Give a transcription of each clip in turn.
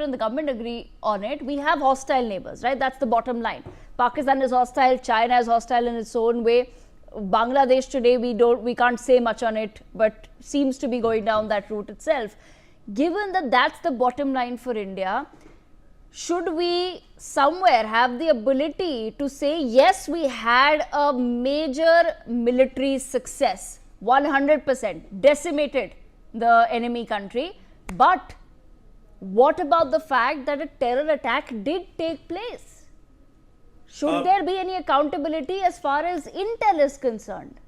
and the government agree on it, we have hostile neighbors, right? That's the bottom line. Pakistan is hostile, China is hostile in its own way. Bangladesh today, we can't say much on it, but seems to be going down that route itself. Given that that's the bottom line for India, should we somewhere have the ability to say, yes, we had a major military success, 100%, decimated the enemy country, but what about the fact that a terror attack did take place? Should there be any accountability as far as intel is concerned?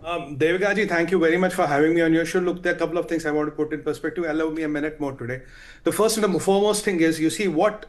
Devika ji, thank you very much for having me on your show. Look, there are a couple of things I want to put in perspective. Allow me a minute more today. The first and the foremost thing is, you see what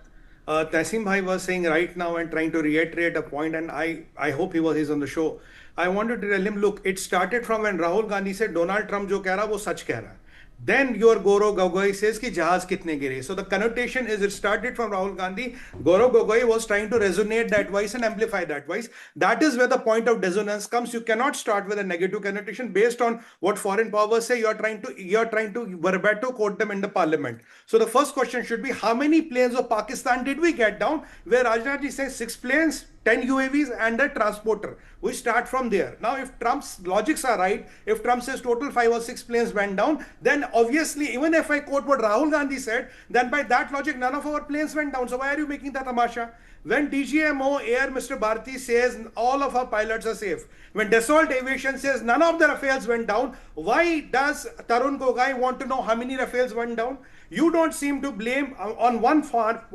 Tasim Bhai was saying right now and trying to reiterate a point, and I hope he's on the show. I wanted to tell him, look, it started from when Rahul Gandhi said, Donald Trump jo keh raha, wo sach keh raha. Then your Gaurav Gogoi says ki jahaz kitne gire. So the connotation is, it started from Rahul Gandhi. Gaurav Gogoi was trying to resonate that voice and amplify that voice. That is where the point of dissonance comes. You cannot start with a negative connotation based on what foreign powers say. You are trying to verbatim quote them in the parliament. So the first question should be, how many planes of Pakistan did we get down? Where Rajnath ji says 6 planes, 10 UAVs and a transporter. We start from there. Now, if Trump's logics are right, if Trump says total 5 or 6 planes went down, then obviously, even if I quote what Rahul Gandhi said, then by that logic, none of our planes went down. So why are you making that tamasha? When DGMO Air Mr. Bharti says all of our pilots are safe, when Dassault Aviation says none of the Rafales went down, why does Tarun Gogoi want to know how many Rafales went down? You don't seem to blame on one part,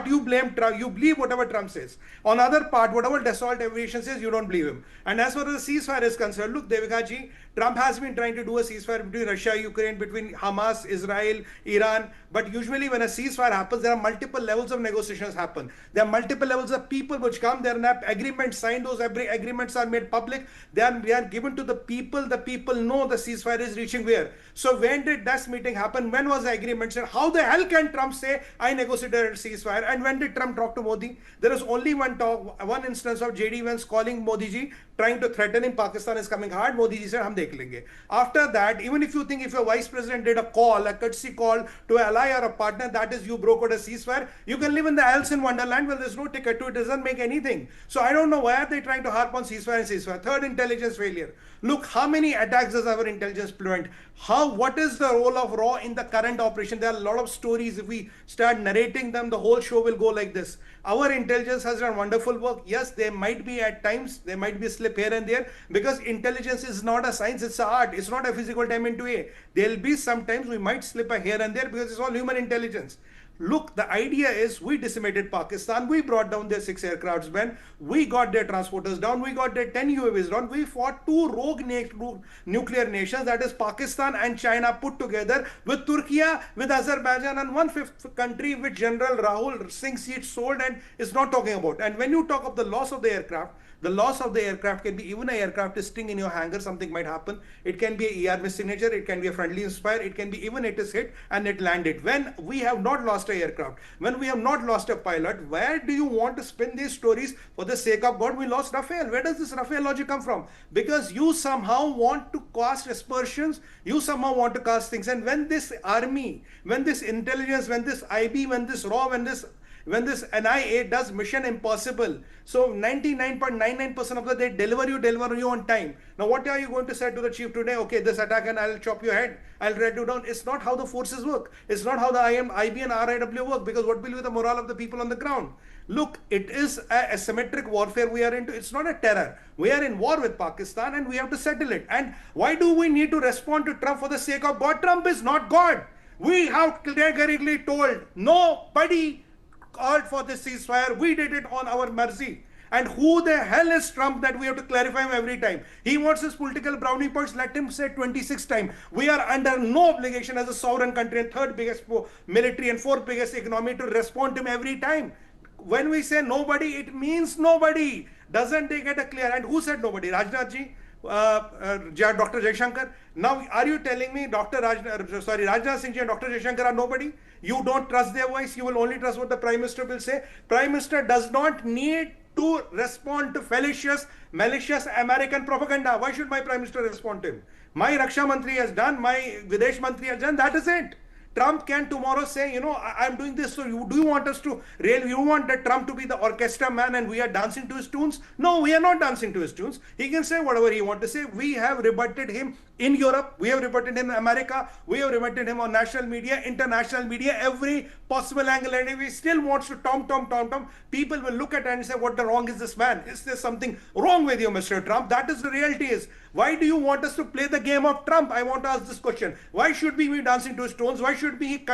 you blame Trump, you believe whatever Trump says. On other part, whatever Dassault Aviation says, you don't believe him. And as far as the ceasefire is concerned, look, Devika ji, Trump has been trying to do a ceasefire between Russia, Ukraine, between Hamas, Israel, Iran. But usually when a ceasefire happens, there are multiple levels of negotiations happen. There are multiple levels of people which come, there are agreements signed, those agreements are made public, they are given to the people know the ceasefire is reaching where. So when did this meeting happen? When was the agreement? How the hell can Trump say, I negotiated a ceasefire? And when did Trump talk to Modi? There is only one instance of JD Vance calling Modi ji, trying to threaten him, Pakistan is coming hard. Modi ji said, hum dekh lenge. After that, even if you think if your vice president did a courtesy call to an ally or a partner, that is you brokered a ceasefire, you can live in the Alice in Wonderland where there's no ticket to it, doesn't make anything. So I don't know why are they trying to harp on ceasefire and ceasefire. Third, intelligence failure. Look, how many attacks does our intelligence prevent? What is the role of RAW in the current operation? There are a lot of stories. If we start narrating them, the whole show will go like this. Our intelligence has done wonderful work. Yes, there might be at times, there might be a slip here and there, because intelligence is not a science, it's an art. It's not a physical time into A. There'll be sometimes we might slip a here and there because it's all human intelligence. Look, the idea is we decimated Pakistan, we brought down their 6 aircrafts, we got their transporters down, we got their 10 UAVs down, we fought 2 rogue nuclear nations, that is Pakistan and China put together with Turkey, with Azerbaijan and 1/5 country which General Rahul Singh sold and is not talking about. And when you talk of the loss of the aircraft, the loss of the aircraft can be even an aircraft is sting in your hangar, something might happen. It can be a ER missignature, it can be a friendly inspire, it can be even it is hit and it landed. When we have not lost an aircraft, when we have not lost a pilot, where do you want to spin these stories for the sake of God? We lost Rafale. Where does this Rafale logic come from? Because you somehow want to cast aspersions, you somehow want to cast things. And when this army, when this intelligence, when this IB, when this RAW, when this NIA does mission impossible, so 99.99% of the day deliver you on time. Now what are you going to say to the chief today? Okay, this attack and I'll chop your head, I'll write you down. It's not how the forces work. It's not how the IB and RIW work, because what will be the morale of the people on the ground? Look, it is a asymmetric warfare we are into. It's not a terror. We are in war with Pakistan and we have to settle it. And why do we need to respond to Trump for the sake of God? Trump is not God. We have categorically told nobody called for this ceasefire. We did it on our mercy. And who the hell is Trump that we have to clarify him every time? He wants his political brownie points. Let him say 26 times. We are under no obligation as a sovereign country and 3rd biggest military and 4th biggest economy to respond to him every time. When we say nobody, it means nobody. Doesn't they get a clear? And who said nobody? Rajnath ji? Dr. Jaishankar. Now, are you telling me Rajnath Singh ji and Dr. Jaishankar are nobody? You don't trust their voice. You will only trust what the Prime Minister will say. Prime Minister does not need to respond to malicious American propaganda. Why should my Prime Minister respond to him? My Raksha Mantri has done, my Videsh Mantri has done, that is it. Trump can tomorrow say, I'm doing this. So do you want us to really, you want that Trump to be the orchestra man and we are dancing to his tunes? No, we are not dancing to his tunes. He can say whatever he wants to say. We have rebutted him in Europe. We have rebutted him in America. We have rebutted him on national media, international media, every possible angle. And if he still wants to tom, people will look at it and say, what the wrong is this man? Is there something wrong with you, Mr. Trump? That is the reality is. Why do you want us to play the game of Trump? I want to ask this question. Why should we be dancing to his tones? Why should be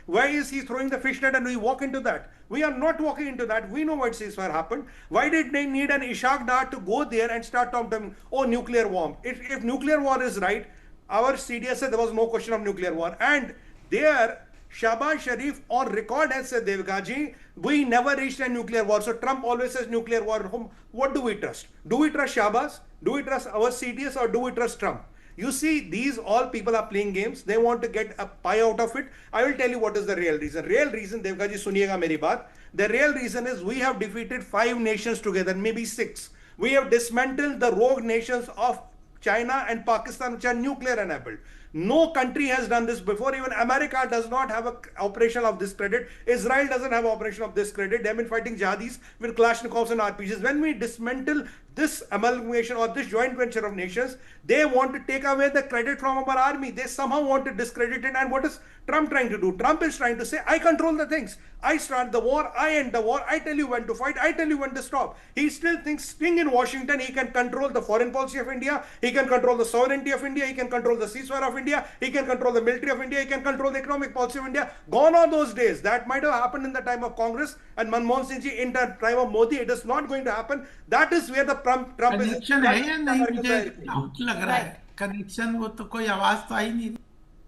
why is he throwing the fishnet and we walk into that? We are not walking into that. We know what ceasefire happened. Why did they need an Ishaq Dar to go there and start talking, oh, nuclear war? If nuclear war is right, our CDS said there was no question of nuclear war. And there, Shahbaz Sharif on record has said, Devgaji, we never reached a nuclear war. So Trump always says nuclear war. What do we trust? Do we trust Shahbaz? Do we trust our CDS or do we trust Trump? You see, these all people are playing games. They want to get a pie out of it. I will tell you what is the real reason. Real reason, Devgaji, suniega meri baat. The real reason is we have defeated 5 nations together, maybe 6. We have dismantled the rogue nations of China and Pakistan, which are nuclear enabled. No country has done this before. Even America does not have an operation of this credit. Israel doesn't have an operation of this credit. They've been fighting jihadis with Kalashnikovs and RPGs. When we dismantle this amalgamation or this joint venture of nations, they want to take away the credit from our army. They somehow want to discredit it. And what is Trump trying to do? Trump is trying to say, I control the things. I start the war. I end the war. I tell you when to fight. I tell you when to stop. He still thinks staying in Washington, he can control the foreign policy of India. He can control the sovereignty of India. He can control the ceasefire of India. He can control the military of India. He can control the economic policy of India. Gone are those days. That might have happened in the time of Congress and Manmohan Singh ji, in the time of Modi. It is not going to happen. That is where the Trump is. Connection है या नहीं? मुझे doubt लग रहा है connection, वो तो कोई आवाज तो आई नहीं.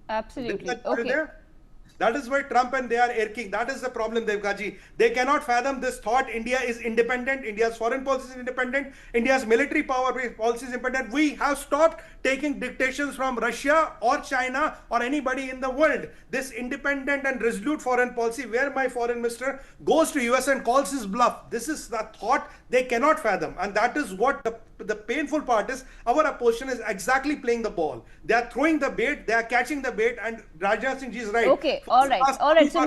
Absolutely. Okay. That is why Trump and they are irking. That is the problem, Devgaji. They cannot fathom this thought. India is independent. India's foreign policy is independent. India's military power policy is independent. We have stopped taking dictations from Russia or China or anybody in the world. This independent and resolute foreign policy, where my foreign minister goes to US and calls his bluff. This is the thought they cannot fathom. And that is what the painful part is. Our opposition is exactly playing the ball. They are throwing the bait. They are catching the bait. And Rajnath Singh ji is right. Okay. All right.